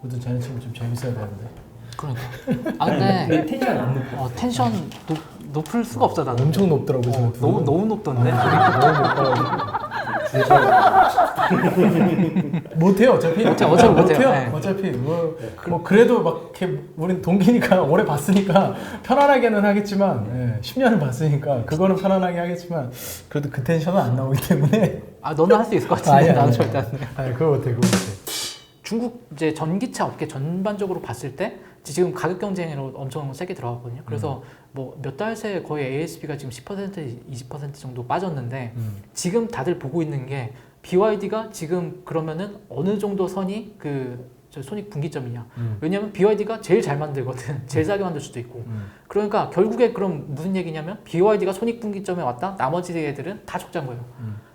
모든 자연 친구 좀 재밌어야 되는데. 그러니까. 아 근데 텐션 안 높아. 텐션 높을 수가 없어 나는. 엄청 높더라고 지금. 너무 높던데. 너무 높더라고. 못해요 어차피. 어차피 못해요. 네. 어차피 뭐 그래도 막 이렇게 우린 동기니까 오래 봤으니까 편안하게는 하겠지만 10년을 봤으니까 그거는 편안하게 하겠지만 그래도 그 텐션은 안 나오기 때문에. 너는 할 수 있을 것 같은데 나는 절대 안 돼. 아니 그거 못해. 중국 이제 전기차 업계 전반적으로 봤을 때 지금 가격 경쟁으로 엄청 세게 들어갔거든요. 그래서 뭐 몇 달 새에 거의 ASP가 지금 10% 20% 정도 빠졌는데 지금 다들 보고 있는 게 BYD가 지금 그러면은 어느 정도 선이 저 손익 분기점이냐. 왜냐면 BYD가 제일 잘 만들거든. 제일 싸게 만들 수도 있고. 그러니까 결국에 그럼 무슨 얘기냐면 BYD가 손익 분기점에 왔다. 나머지 애들은 다 적자인 거예요.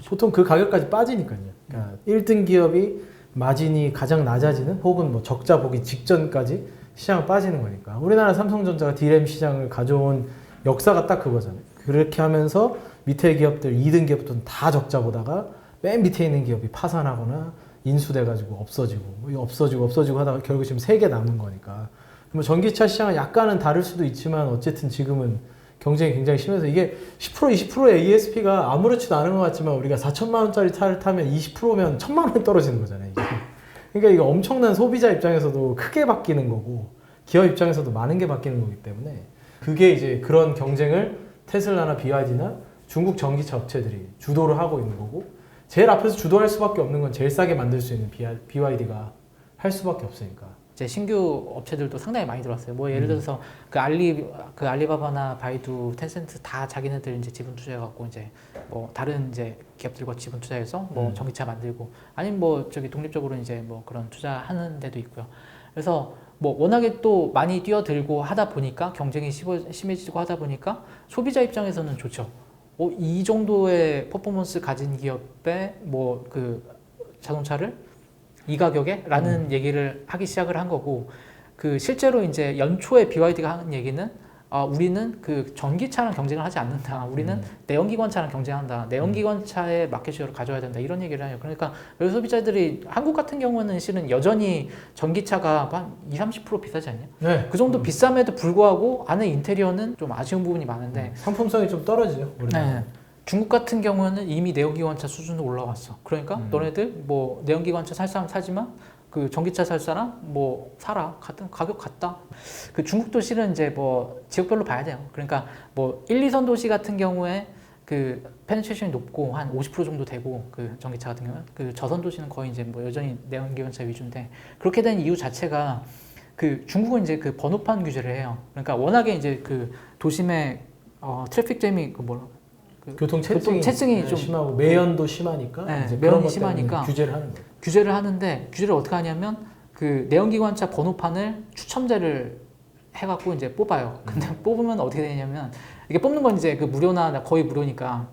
보통 그 가격까지 빠지니까요. 그러니까 1등 기업이 마진이 가장 낮아지는 혹은 뭐 적자 보기 직전까지 시장을 빠지는 거니까. 우리나라 삼성전자가 D램 시장을 가져온 역사가 딱 그거잖아요. 그렇게 하면서 밑에 기업들 2등 기업들은 다 적자 보다가 맨 밑에 있는 기업이 파산하거나 인수돼가지고 없어지고 하다가 결국 지금 3개 남은 거니까. 뭐 전기차 시장은 약간은 다를 수도 있지만 어쨌든 지금은 경쟁이 굉장히 심해서 이게 10% 20%의 ASP가 아무렇지도 않은 것 같지만 우리가 4천만 원짜리 차를 타면 20%면 1천만 원이 떨어지는 거잖아요. 이게. 그러니까 이거 엄청난 소비자 입장에서도 크게 바뀌는 거고 기업 입장에서도 많은 게 바뀌는 거기 때문에 그게 이제 그런 경쟁을 테슬라나 BYD나 중국 전기차 업체들이 주도를 하고 있는 거고 제일 앞에서 주도할 수밖에 없는 건 제일 싸게 만들 수 있는 BYD가 할 수밖에 없으니까. 이제 신규 업체들도 상당히 많이 들어왔어요. 뭐 예를 들어서 그 알리바바나 바이두, 텐센트 다 자기네들 이제 지분 투자해갖고 이제 뭐 다른 이제 기업들과 지분 투자해서 뭐 전기차 만들고 아니면 뭐 저기 독립적으로 이제 뭐 그런 투자하는 데도 있고요. 그래서 뭐 워낙에 또 많이 뛰어들고 하다 보니까 경쟁이 심해지고 하다 보니까 소비자 입장에서는 좋죠. 이 정도의 퍼포먼스 가진 기업의 뭐 그 자동차를 이 가격에? 라는 얘기를 하기 시작을 한 거고 그 실제로 이제 연초에 BYD가 하는 얘기는 우리는 그 전기차랑 경쟁을 하지 않는다. 우리는 내연기관차랑 경쟁한다. 내연기관차의 마켓쉐어를 가져야 된다. 이런 얘기를 해요. 그러니까 소비자들이 한국 같은 경우는 실은 여전히 전기차가 한 20-30% 비싸지 않냐? 네. 그 정도 비쌈에도 불구하고 안에 인테리어는 좀 아쉬운 부분이 많은데 상품성이 좀 떨어지죠. 네. 중국 같은 경우는 이미 내연기관차 수준으로 올라왔어. 그러니까 너네들 뭐 내연기관차 살 사람 사지만 그 전기차 살 사람 뭐 사라. 같은 가격 같다. 그 중국도 실은 이제 뭐 지역별로 봐야 돼요. 그러니까 뭐 1, 2선 도시 같은 경우에 그 페네트레이션이 높고 한 50% 정도 되고 그 전기차 같은 경우는 그 저선 도시는 거의 이제 뭐 여전히 내연기관차 위주인데 그렇게 된 이유 자체가 그 중국은 이제 그 번호판 규제를 해요. 그러니까 워낙에 이제 그 도심에 트래픽 잼이 그 뭐라 교통 체증이 좀 심하고 매연도 심하니까 네, 이제 매연이 심하니까 규제를 하는 거예요. 규제를 하는데 규제를 어떻게 하냐면 그 내연기관차 번호판을 추첨제를 해갖고 이제 뽑아요. 근데 뽑으면 어떻게 되냐면 이게 뽑는 건 이제 그 무료나 거의 무료니까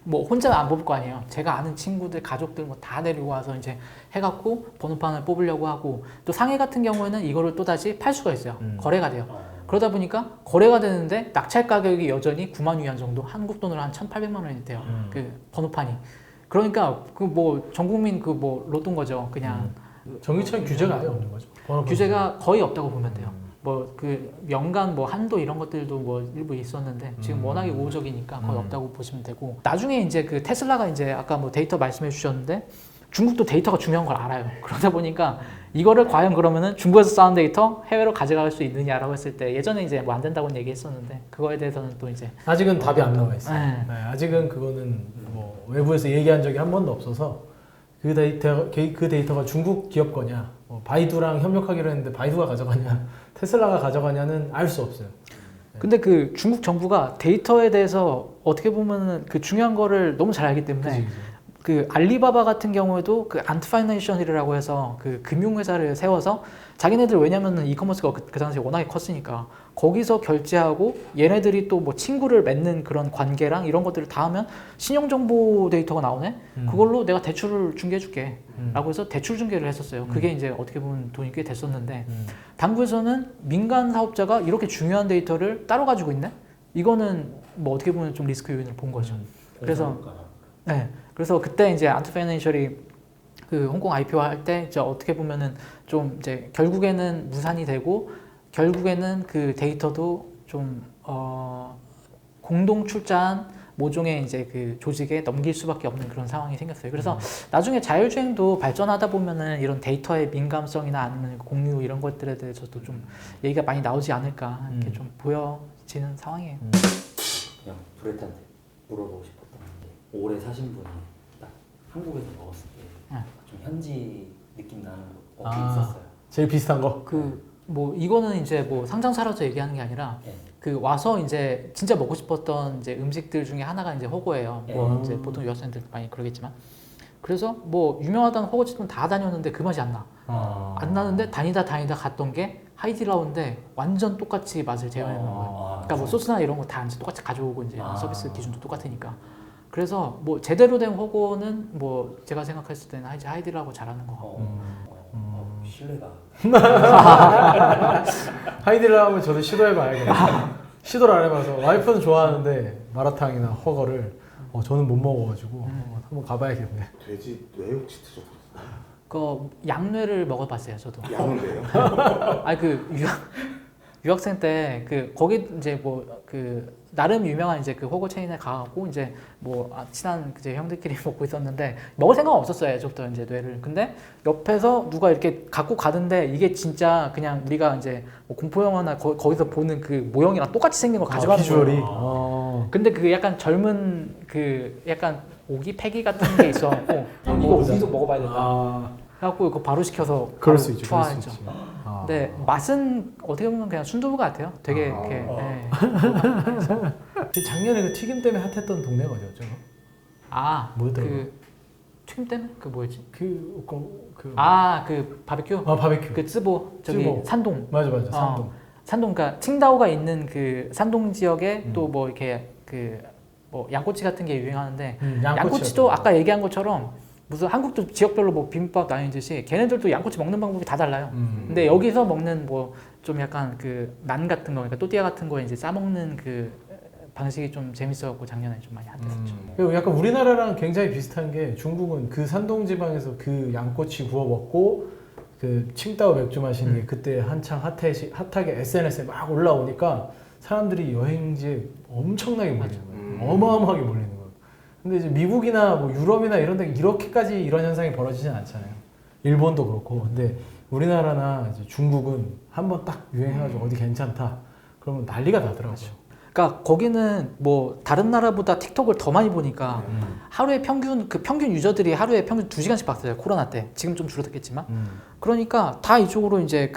뭐 혼자 안 뽑을 거 아니에요. 제가 아는 친구들, 가족들 뭐 다 데리고 와서 이제 해갖고 번호판을 뽑으려고 하고 또 상해 같은 경우에는 이거를 또 다시 팔 수가 있어요. 거래가 돼요. 그러다 보니까 거래가 되는데 낙찰 가격이 여전히 9만 위안 정도, 한국 돈으로 한 1,800만 원이 돼요. 그 번호판이. 그러니까 그 뭐 전 국민 그 뭐 로또인 거죠. 그냥 전기차는 규제가 아예 없는 거죠. 규제가 거의 없다고 보면 돼요. 뭐 그 연간 뭐 한도 이런 것들도 뭐 일부 있었는데 지금 워낙에 우호적이니까 거의 없다고 보시면 되고 나중에 이제 그 테슬라가 이제 아까 뭐 데이터 말씀해 주셨는데 중국도 데이터가 중요한 걸 알아요. 그러다 보니까 이거를 과연 그러면은 중국에서 쌓은 데이터 해외로 가져갈 수 있느냐라고 했을 때 예전에 이제 뭐 안 된다고는 얘기했었는데 그거에 대해서는 또 이제 아직은 답이 안 나와 있어요. 네. 네, 아직은 그거는 뭐 외부에서 얘기한 적이 한 번도 없어서 그 데이터가 중국 기업 거냐, 바이두랑 협력하기로 했는데 바이두가 가져가냐, 테슬라가 가져가냐는 알 수 없어요. 근데 그 중국 정부가 데이터에 대해서 어떻게 보면은 그 중요한 거를 너무 잘 알기 때문에 그치. 그 알리바바 같은 경우에도 그 안트파이낸셜이라고 해서 그 금융회사를 세워서 자기네들 왜냐면은 이커머스가 그 당시에 워낙에 컸으니까 거기서 결제하고 얘네들이 또 뭐 친구를 맺는 그런 관계랑 이런 것들을 다 하면 신용정보 데이터가 나오네? 그걸로 내가 대출을 중개해줄게 라고 해서 대출 중개를 했었어요. 그게 이제 어떻게 보면 돈이 꽤 됐었는데 당구에서는 민간 사업자가 이렇게 중요한 데이터를 따로 가지고 있네? 이거는 뭐 어떻게 보면 좀 리스크 요인을 본 거죠. 그래서 네. 그래서 그때 이제 안트파이낸셜이 그 홍콩 IPO 할 때 이제 어떻게 보면은 좀 이제 결국에는 무산이 되고 결국에는 그 데이터도 좀 공동 출자한 모종의 이제 그 조직에 넘길 수밖에 없는 그런 상황이 생겼어요. 그래서 나중에 자율주행도 발전하다 보면은 이런 데이터의 민감성이나 아니면 공유 이런 것들에 대해서도 좀 얘기가 많이 나오지 않을까 이렇게 좀 보여지는 상황이에요. 그냥 브레트한테 물어보고 싶었던 게 오래 사신 분이 딱 한국에서 먹었을 때 좀 현지 느낌 나는 거 어떻게 있었어요? 제일 비슷한 거. 그 뭐 이거는 이제 뭐 상장사라서 얘기하는 게 아니라 네. 그 와서 이제 진짜 먹고 싶었던 이제 음식들 중에 하나가 이제 호거예요. 뭐 이제 보통 유학생들 많이 그러겠지만 그래서 뭐 유명하다는 호거집은 다 다녔는데 그 맛이 안 나. 안 나는데 다니다 갔던 게 하이디라오인데 완전 똑같이 맛을 재현해 놓은 거예요. 그러니까 뭐 소스나 이런 거 다 이제 똑같이 가져오고 이제 서비스 기준도 똑같으니까. 그래서 뭐 제대로 된 호거는 뭐 제가 생각했을 때는 이제 하이디라고 잘하는 거 같고. 신뢰가 하이디라 하면 저도 시도해봐야겠네요. 시도를 안 해봐서 와이프는 좋아하는데 마라탕이나 허거를 저는 못 먹어가지고 한번 가봐야겠네. 돼지 뇌 혹시 드셔보셨어요? 그 양뇌를 먹어봤어요, 저도. 양인데요? 아니 그 유학생 때 그 거기 이제 뭐 그 나름 유명한 이제 그 호거 체인에 가고 이제 뭐 친한 이제 형들끼리 먹고 있었는데 먹을 생각 없었어요, 예전부터 이제 뇌를. 근데 옆에서 누가 이렇게 갖고 가는데 이게 진짜 그냥 우리가 이제 뭐 공포 영화나 거기서 보는 그 모형이랑 똑같이 생긴 거 가져가는 비주얼이. 거예요. 근데 그 약간 젊은 그 약간 오기 패기 같은 게 있어갖고 이거 먹어보자. 우리도 먹어봐야 된다. 그래갖고 이거 바로 시켜서 그럴 바로 수 있죠. 그럴 수 투하했죠. 있지. 근데 맛은 어떻게 보면 그냥 순두부 같아요. 되게 이렇게. 네. 작년에 그 튀김 때문에 핫했던 동네가 어디였죠? 뭐였더라? 그 튀김 때문에 그 뭐였지? 그 바베큐. 바베큐. 그 쯔보 저기 쯔보. 산동. 맞아 산동. 산동 그러니까 칭다오가 있는 그 산동 지역에 또 뭐 이렇게 그 뭐 양꼬치 같은 게 유행하는데 양꼬치도 아까 얘기한 것처럼 무슨 한국도 지역별로 뭐 비빔밥 나뉘듯이 걔네들도 양꼬치 먹는 방법이 다 달라요. 근데 여기서 먹는 뭐 좀 약간 그 난 같은 거, 그러니까 또띠아 같은 거에 이제 싸 먹는 그 방식이 좀 재밌어갖고 작년에 좀 많이 핫했었죠. 그리고 약간 우리나라랑 굉장히 비슷한 게 중국은 그 산동 지방에서 그 양꼬치 구워 먹고 그 칭따오 맥주 마시는 게 그때 한창 핫하게 SNS에 막 올라오니까 사람들이 여행지에 엄청나게 몰리는 거예요. 어마어마하게 몰리는 거예요. 근데 이제 미국이나 뭐 유럽이나 이런 데 이렇게까지 이런 현상이 벌어지진 않잖아요. 일본도 그렇고. 근데 우리나라나 이제 중국은 한번 딱 유행해가지고 어디 괜찮다. 그러면 난리가 나더라고요. 그러니까 거기는 뭐 다른 나라보다 틱톡을 더 많이 보니까 하루에 평균 유저들이 하루에 평균 2시간씩 봤어요. 코로나 때. 지금 좀 줄어들겠지만. 그러니까 다 이쪽으로 이제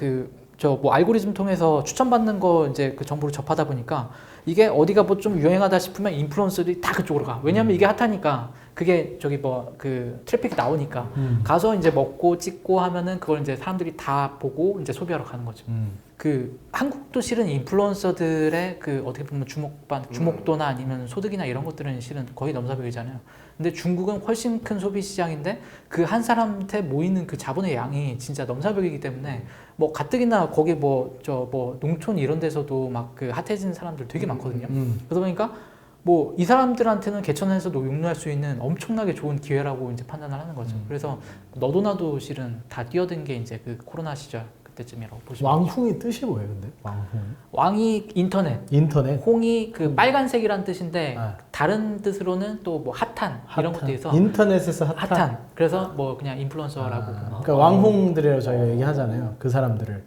뭐 알고리즘 통해서 추천받는 거 이제 그 정보를 접하다 보니까 이게 어디가 뭐 좀 유행하다 싶으면 인플루언서들이 다 그쪽으로 가. 왜냐면 이게 핫하니까 그게 저기 뭐 그 트래픽이 나오니까 가서 이제 먹고 찍고 하면은 그걸 이제 사람들이 다 보고 이제 소비하러 가는 거죠. 그 한국도 실은 인플루언서들의 그 어떻게 보면 주목도나 아니면 소득이나 이런 것들은 실은 거의 넘사벽이잖아요. 근데 중국은 훨씬 큰 소비 시장인데 그 한 사람한테 모이는 그 자본의 양이 진짜 넘사벽이기 때문에 뭐 가뜩이나 거기 뭐 농촌 이런 데서도 막 그 핫해진 사람들 되게 많거든요. 그러다 보니까 뭐 이 사람들한테는 개천에서도 용료할 수 있는 엄청나게 좋은 기회라고 이제 판단을 하는 거죠. 그래서 너도 나도 실은 다 뛰어든 게 이제 그 코로나 시절 그때쯤이라고 보시면 왕홍이 뜻이 뭐예요, 근데? 왕이 인터넷. 홍이 그 빨간색이란 뜻인데 다른 뜻으로는 또 뭐 핫한 이런 것도 있어. 인터넷에서 핫한. 그래서 뭐 그냥 인플루언서라고. 그러니까 왕홍들이라고 저희가 얘기하잖아요. 그 사람들을.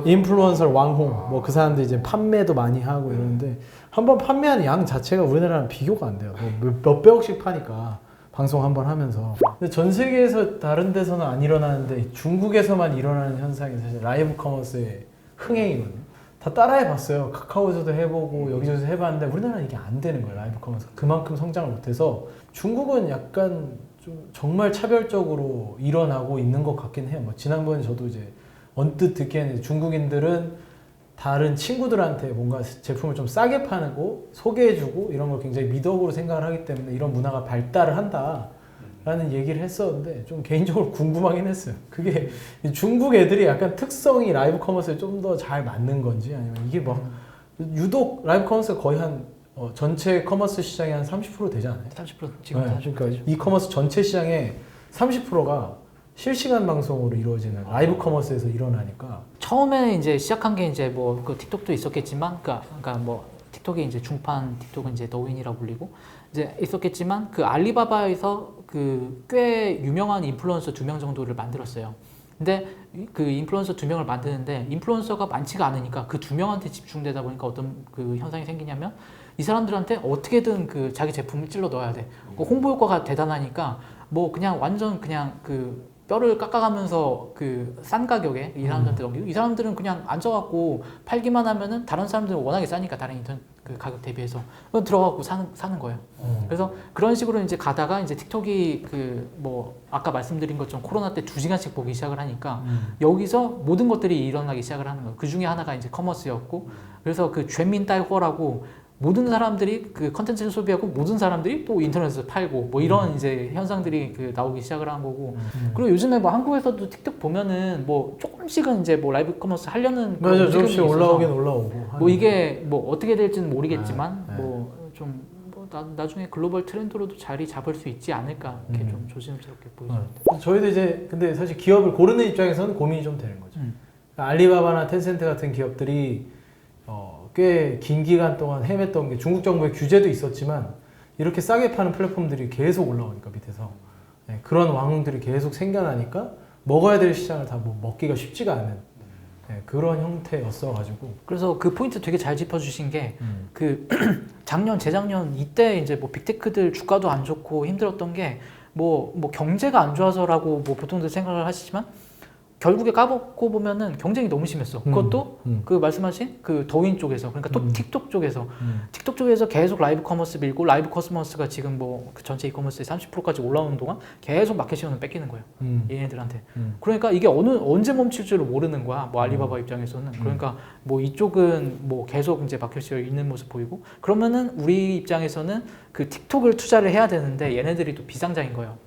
인플루언서 왕홍. 뭐 그 사람들 이제 판매도 많이 하고 이러는데 한번 판매하는 양 자체가 우리나라랑 비교가 안 돼요. 뭐 몇백억씩 파니까. 방송 한번 하면서. 근데 전 세계에서 다른 데서는 안 일어나는데 중국에서만 일어나는 현상이 사실 라이브 커머스의 흥행이거든요. 다 따라해 봤어요. 카카오에서도 해보고 여기저기서 해봤는데 우리나라는 이게 안 되는 거예요. 라이브 커머스가 그만큼 성장을 못해서 중국은 약간 좀 정말 차별적으로 일어나고 있는 것 같긴 해요. 뭐 지난번에 저도 이제 언뜻 듣기에는 중국인들은 다른 친구들한테 뭔가 제품을 좀 싸게 파고 소개해주고 이런 걸 굉장히 미덕으로 생각을 하기 때문에 이런 문화가 발달을 한다라는 얘기를 했었는데 좀 개인적으로 궁금하긴 했어요. 그게 중국 애들이 약간 특성이 라이브 커머스에 좀 더 잘 맞는 건지 아니면 이게 뭐 유독 라이브 커머스가 거의 한 전체 커머스 시장의 한 30% 되지 않아요? 30% 지금 네, 그러니까 이커머스 전체 시장의 30%가 실시간 방송으로 이루어지는 라이브 커머스에서 일어나니까 처음에 이제 시작한 게 이제 뭐 그 틱톡도 있었겠지만, 그러니까 뭐 틱톡이 이제 중판 틱톡은 이제 더윈이라고 불리고 이제 있었겠지만 그 알리바바에서 그 꽤 유명한 인플루언서 2명 정도를 만들었어요. 근데 그 인플루언서 2명을 만드는데 인플루언서가 많지가 않으니까 그 2명한테 집중되다 보니까 어떤 그 현상이 생기냐면 이 사람들한테 어떻게든 그 자기 제품을 찔러 넣어야 돼. 그 홍보 효과가 대단하니까 뭐 그냥 완전 그냥 그 뼈를 깎아가면서 그 싼 가격에 이 사람들한테 넘기고 이 사람들은 그냥 앉아갖고 팔기만 하면은 다른 사람들은 워낙에 싸니까 다른 인터넷 그 가격 대비해서 그건 들어가고 사는 거예요. 그래서 그런 식으로 이제 가다가 이제 틱톡이 그 뭐 아까 말씀드린 것처럼 코로나 때 2시간씩 보기 시작을 하니까 여기서 모든 것들이 일어나기 시작을 하는 거예요. 그 중에 하나가 이제 커머스였고 그래서 그 죄민딸호라고 모든 사람들이 그 컨텐츠를 소비하고 모든 사람들이 또 인터넷에서 팔고 뭐 이런 이제 현상들이 그 나오기 시작을 한 거고 그리고 요즘에 뭐 한국에서도 틱톡 보면은 뭐 조금씩은 이제 뭐 라이브 커머스 하려는 그런 맞아 움직임이 조금씩 있어서 올라오긴 올라오고 뭐 하는데. 이게 뭐 어떻게 될지는 모르겠지만 네. 뭐 좀 뭐 나중에 글로벌 트렌드로도 자리 잡을 수 있지 않을까 이렇게 좀 조심스럽게 보이죠. 저희도 이제 근데 사실 기업을 고르는 입장에서는 고민이 좀 되는 거죠. 그러니까 알리바바나 텐센트 같은 기업들이 꽤 긴 기간 동안 헤맸던 게 중국 정부의 규제도 있었지만 이렇게 싸게 파는 플랫폼들이 계속 올라오니까 밑에서 네, 그런 왕들이 계속 생겨나니까 먹어야 될 시장을 다 뭐 먹기가 쉽지가 않은 네, 그런 형태였어가지고 그래서 그 포인트 되게 잘 짚어주신 게 그 작년 재작년 이때 이제 뭐 빅테크들 주가도 안 좋고 힘들었던 게 뭐 경제가 안 좋아서라고 뭐 보통들 생각을 하시지만 결국에 까먹고 보면은 경쟁이 너무 심했어. 그것도 그 말씀하신 그 더윈 쪽에서 그러니까 또 틱톡 쪽에서 틱톡 쪽에서 계속 라이브 커머스 밀고 라이브 커머스가 지금 뭐 그 전체 이커머스의 30%까지 올라오는 동안 계속 마켓 시너는 뺏기는 거예요. 얘네들한테. 그러니까 이게 언제 멈출 줄을 모르는 거야. 뭐 알리바바 입장에서는. 그러니까 뭐 이쪽은 뭐 계속 이제 마켓 시어 있는 모습 보이고 그러면은 우리 입장에서는 그 틱톡을 투자를 해야 되는데 얘네들이 또 비상장인 거예요.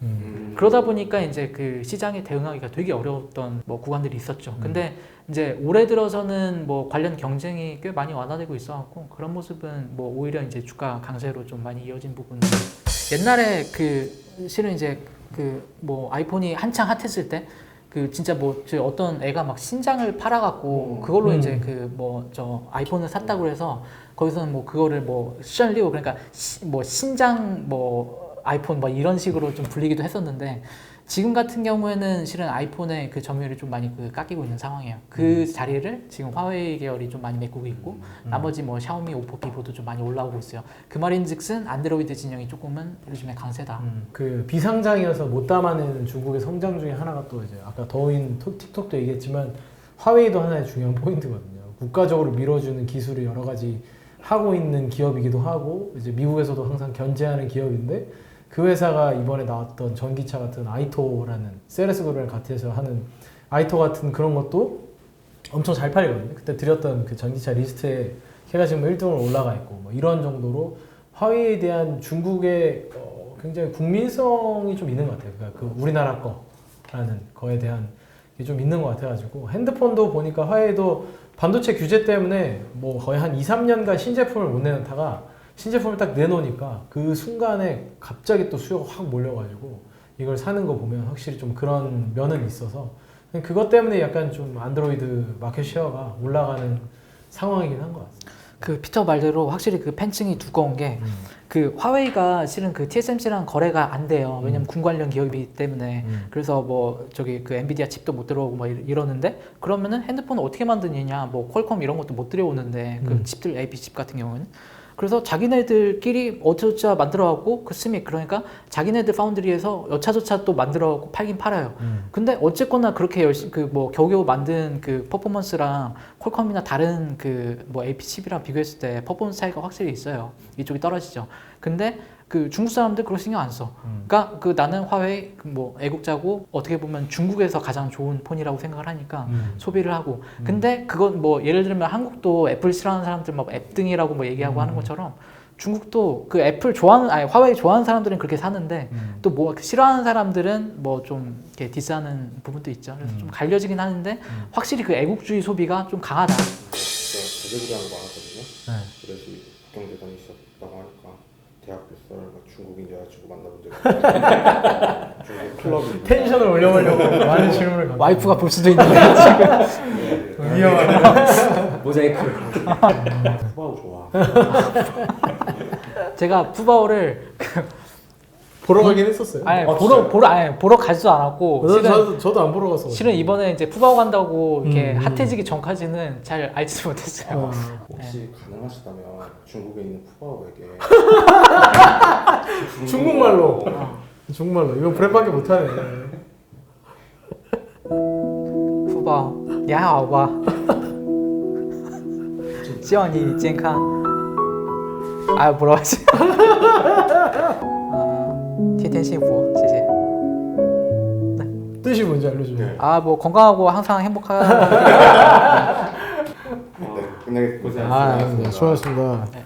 그러다 보니까 이제 그 시장에 대응하기가 되게 어려웠던 뭐 구간들이 있었죠. 근데 이제 올해 들어서는 뭐 관련 경쟁이 꽤 많이 완화되고 있어갖고 그런 모습은 뭐 오히려 이제 주가 강세로 좀 많이 이어진 부분. 옛날에 그 실은 이제 그 뭐 아이폰이 한창 핫했을 때 그 진짜 뭐 저 어떤 애가 막 신장을 팔아갖고 그걸로 이제 그 뭐 저 아이폰을 샀다고 해서 거기서는 뭐 그거를 뭐 션리오 그러니까 뭐 신장 뭐 아이폰 뭐 이런 식으로 좀 불리기도 했었는데 지금 같은 경우에는 실은 아이폰의 그 점유율이 좀 많이 그 깎이고 있는 상황이에요. 그 자리를 지금 화웨이 계열이 좀 많이 메꾸고 있고 나머지 뭐 샤오미, 오포, 비보도 좀 많이 올라오고 있어요. 그 말인즉슨 안드로이드 진영이 조금은 요즘에 강세다. 그 비상장이어서 못 담아내는 중국의 성장 중에 하나가 또 이제 아까 더윈 틱톡도 얘기했지만 화웨이도 하나의 중요한 포인트거든요. 국가적으로 밀어주는 기술을 여러 가지 하고 있는 기업이기도 하고 이제 미국에서도 항상 견제하는 기업인데 그 회사가 이번에 나왔던 전기차 같은 아이토라는 세레스그룹이랑 같이 해서 하는 아이토 같은 그런 것도 엄청 잘 팔리거든요. 그때 드렸던 그 전기차 리스트에 걔가 지금 1등으로 올라가 있고 뭐 이런 정도로 화웨이에 대한 중국의 굉장히 국민성이 좀 있는 것 같아요. 그러니까 그 우리나라 거라는 거에 대한 게 좀 있는 것 같아가지고 핸드폰도 보니까 화웨이도 반도체 규제 때문에 뭐 거의 한 2, 3년간 신제품을 못 내놓다가 신제품을 딱 내놓으니까 그 순간에 갑자기 또 수요가 확 몰려가지고 이걸 사는 거 보면 확실히 좀 그런 면은 있어서 그것 때문에 약간 좀 안드로이드 마켓 쉐어가 올라가는 상황이긴 한 것 같습니다. 그 피터 말대로 확실히 그 팬층이 두꺼운 게 그 화웨이가 실은 그 TSMC랑 거래가 안 돼요. 왜냐면 군 관련 기업이기 때문에. 그래서 뭐 저기 그 엔비디아 칩도 못 들어오고 막 이러는데 그러면은 핸드폰을 어떻게 만드느냐 뭐 퀄컴 이런 것도 못 들여오는데 그 칩들 AP 칩 같은 경우는 그래서 자기네들끼리 어쩌저쩌 만들어갖고 그 스믹 그러니까 자기네들 파운드리에서 여차저차 또 만들어갖고 팔긴 팔아요. 근데 어쨌거나 그렇게 열심히 그 뭐 겨우겨우 만든 그 퍼포먼스랑 퀄컴이나 다른 그 뭐 AP 칩이랑 비교했을 때 퍼포먼스 차이가 확실히 있어요. 이쪽이 떨어지죠. 근데 그 중국 사람들 그걸 신경 안 써. 그러니까 그 나는 화웨이 뭐 애국자고 어떻게 보면 중국에서 가장 좋은 폰이라고 생각을 하니까 소비를 하고. 근데 그건 뭐 예를 들면 한국도 애플 싫어하는 사람들 막 앱등이라고 뭐 얘기하고 하는 것처럼 중국도 그 애플 좋아하는 아니 화웨이 좋아하는 사람들은 그렇게 사는데 또 뭐 싫어하는 사람들은 뭐 좀 이렇게 디스하는 부분도 있죠. 그래서 좀 갈려지긴 하는데 확실히 그 애국주의 소비가 좀 강하다. 제가 제재구리한 거 많았거든요. 네. 그래서 국경대단이 있었다고 하니까 대학교 썰 중국인 여자친구 만나본 적 중국 클럽이 텐션을 올려보려고 많은 질문을 던져. 와이프가 볼 수도 있는데 지금. 위험하네. 모자이크. 푸바오 좋아. 제가 푸바오를 보러 가긴 했었어요. 아니 진짜요? 보러 가지도 않았고 저도 안 보러 갔어. 실은 이번에 이제 푸바오 간다고 이렇게 음. 핫해지기 전까지는 잘 알지도 못했어요. 혹시 가능하시다면 중국에 있는 푸바오에게 중국말로. 중국말로. 이거 브랩밖에 못하네. 富宝，你还好吧？希望你健康。哎，不了解。天天幸福，谢谢。 뜻이 뭔지 알려줘요. 네. 아, 뭐 건강하고 항상 행복한. 네, 끝내겠습니다. 아, 네, 수고하셨습니다. 네.